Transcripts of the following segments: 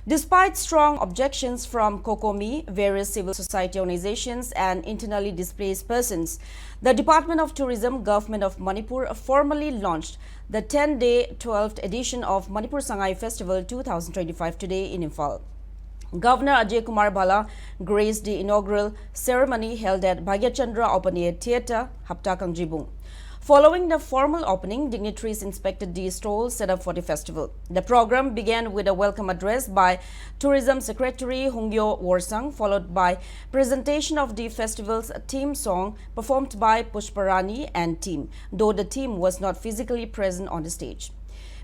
Despite strong objections from COCOMI, various civil society organizations and internally displaced persons, the Department of Tourism, Government of Manipur formally launched the 10-day 12th edition of Manipur Sangai Festival 2025 today in Imphal. Governor Ajay Kumar Bala graced the inaugural ceremony held at Bhagyachandra Open Air Theatre, Hapta Kangjibung. Following the formal opening, dignitaries inspected the stalls set up for the festival. The program began with a welcome address by Tourism Secretary Hungyo Worsang, followed by presentation of the festival's theme song performed by Pushparani and team, though the team was not physically present on the stage.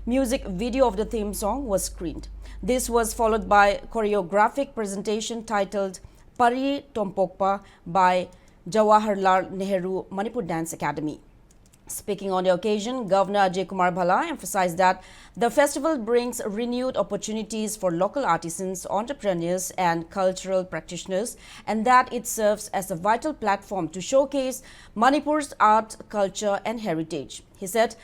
Music video of the theme song was screened. This was followed by choreographic presentation titled Pari Tompokpa by Jawaharlal Nehru Manipur Dance Academy. Speaking on the occasion, Governor Ajay Kumar Bala emphasized that the festival brings renewed opportunities for local artisans, entrepreneurs and cultural practitioners, and that it serves as a vital platform to showcase Manipur's art, culture and heritage. He said,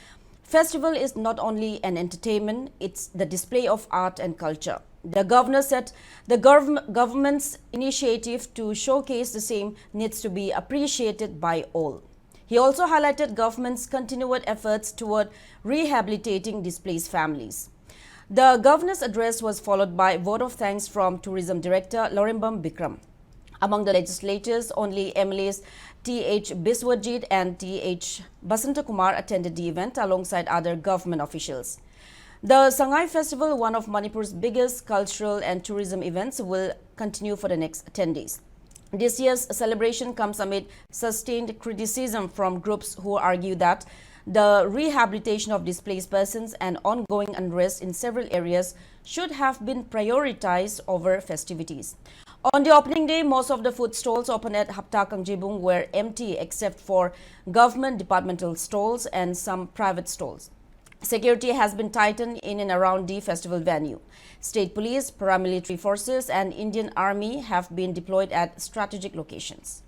"Festival is not only an entertainment, it's the display of art and culture." The governor said the government's initiative to showcase the same needs to be appreciated by all. He also highlighted government's continued efforts toward rehabilitating displaced families. The governor's address was followed by a vote of thanks from Tourism Director Lorembam Bikram. Among the legislators, only MLAs T.H. Biswajit and T.H. Basantakumar attended the event alongside other government officials. The Sangai Festival, one of Manipur's biggest cultural and tourism events, will continue for the next 10 days. This year's celebration comes amid sustained criticism from groups who argue that the rehabilitation of displaced persons and ongoing unrest in several areas should have been prioritized over festivities. On the opening day, most of the food stalls open at Hapta Kangjibung were empty except for government departmental stalls and some private stalls. Security has been tightened in and around the festival venue. State police, paramilitary forces and Indian Army have been deployed at strategic locations.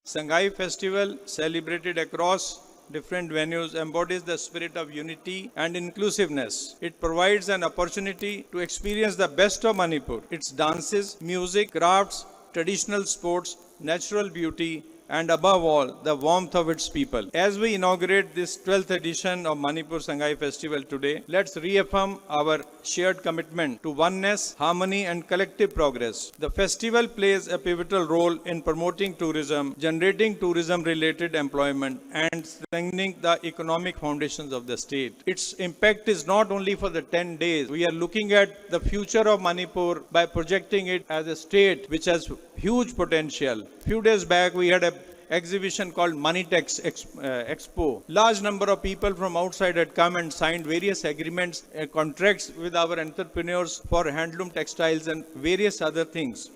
Sangai Festival, celebrated across different venues, embodies the spirit of unity and inclusiveness. It provides an opportunity to experience the best of Manipur, its dances, music, crafts, traditional sports, natural beauty, and above all, the warmth of its people. As we inaugurate this 12th edition of Manipur Sangai Festival today, let's reaffirm our shared commitment to oneness, harmony and collective progress. The festival plays a pivotal role in promoting tourism, generating tourism-related employment and strengthening the economic foundations of the state. Its impact is not only for the 10 days. We are looking at the future of Manipur by projecting it as a state which has huge potential. Few days back, we had a exhibition called Moneytex Expo. Large number of people from outside had come and signed various agreements, contracts with our entrepreneurs for handloom textiles and various other things.